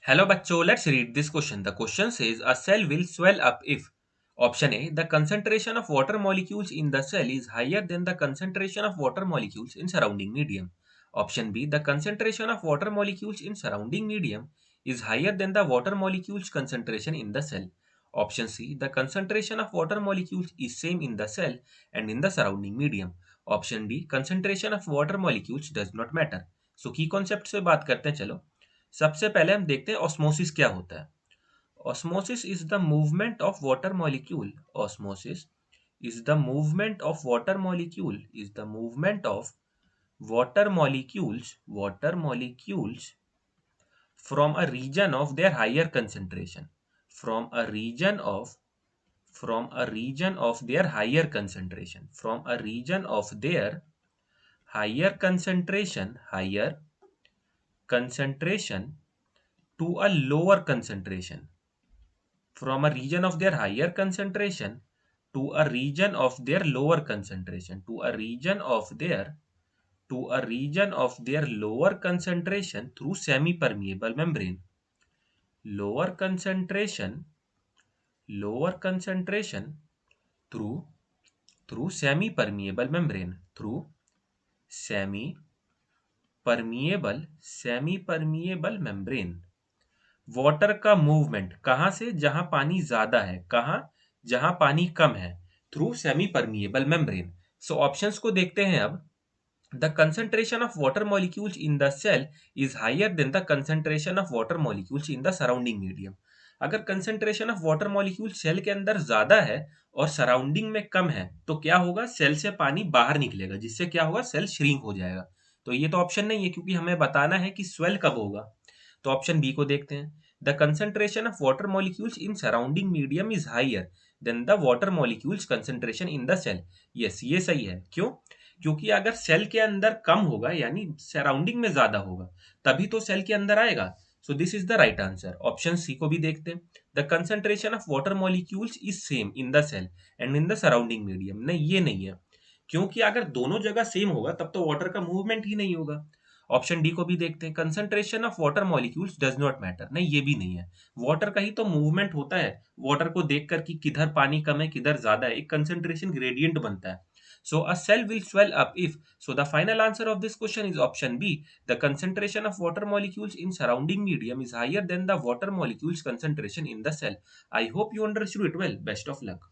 Hello bachcho, let's read this question. The question says a cell will swell up if option A, the concentration of water molecules in the cell is higher than the concentration of water molecules in surrounding medium. Option B, the concentration of water molecules in surrounding medium is higher than the water molecules concentration in the cell. Option C, the concentration of water molecules is same in the cell and in the surrounding medium. Option D, concentration of water molecules does not matter. So key concept से बात करते हैं चलो. सबसे पहले हम देखते हैं ऑस्मोसिस क्या होता है. Osmosis is the movement of water molecule. Osmosis is the movement of water molecule is the movement of water molecules from a region of their higher concentration from a region of their higher concentration from a region of their higher concentration to a lower concentration from a region of their higher concentration to a region of their lower concentration to a region of their lower concentration through semi permeable membrane. lower concentration through semi permeable membrane semi permeable membrane. Water का movement कहां से, जहां पानी ज्यादा है, कहां, जहां पानी कम है, through semi permeable membrane. So options को देखते हैं अब. The concentration of water molecules in the cell is higher than the concentration of water molecules in the surrounding medium. अगर concentration of water molecule cell के अंदर ज्यादा है और सराउंडिंग में कम है तो क्या होगा, सेल से पानी बाहर निकलेगा, जिससे क्या होगा, सेल श्रिंक हो जाएगा. तो ये तो ऑप्शन नहीं है क्योंकि हमें बताना है कि स्वेल कब होगा. तो ऑप्शन बी को देखते हैं. The concentration of water molecules in surrounding medium is higher than the water molecules concentration in the cell. Yes, ये सही है. क्यों? क्योंकि अगर सेल के अंदर कम होगा यानी सराउंडिंग में ज्यादा होगा तभी तो सेल के अंदर आएगा. So this is the right answer. Option C को भी देखते हैं. The concentration of water molecules is same in the cell and in the surrounding medium. नहीं, ये नहीं है, क्योंकि अगर दोनों जगह सेम होगा तब तो वाटर का मूवमेंट ही नहीं होगा. ऑप्शन डी को भी देखते हैं. Concentration of water molecules does not matter. नहीं, ये भी नहीं है. वाटर का ही तो मूवमेंट होता है. वाटर को देखकर कि किधर पानी कम है किधर ज्यादा है, एक कंसंट्रेशन ग्रेडियंट बनता है. So a cell will swell up if. So the final answer of this question is option B. The concentration of water molecules in surrounding medium is higher than the water molecules concentration in the cell. I hope you understood it well. Best of luck.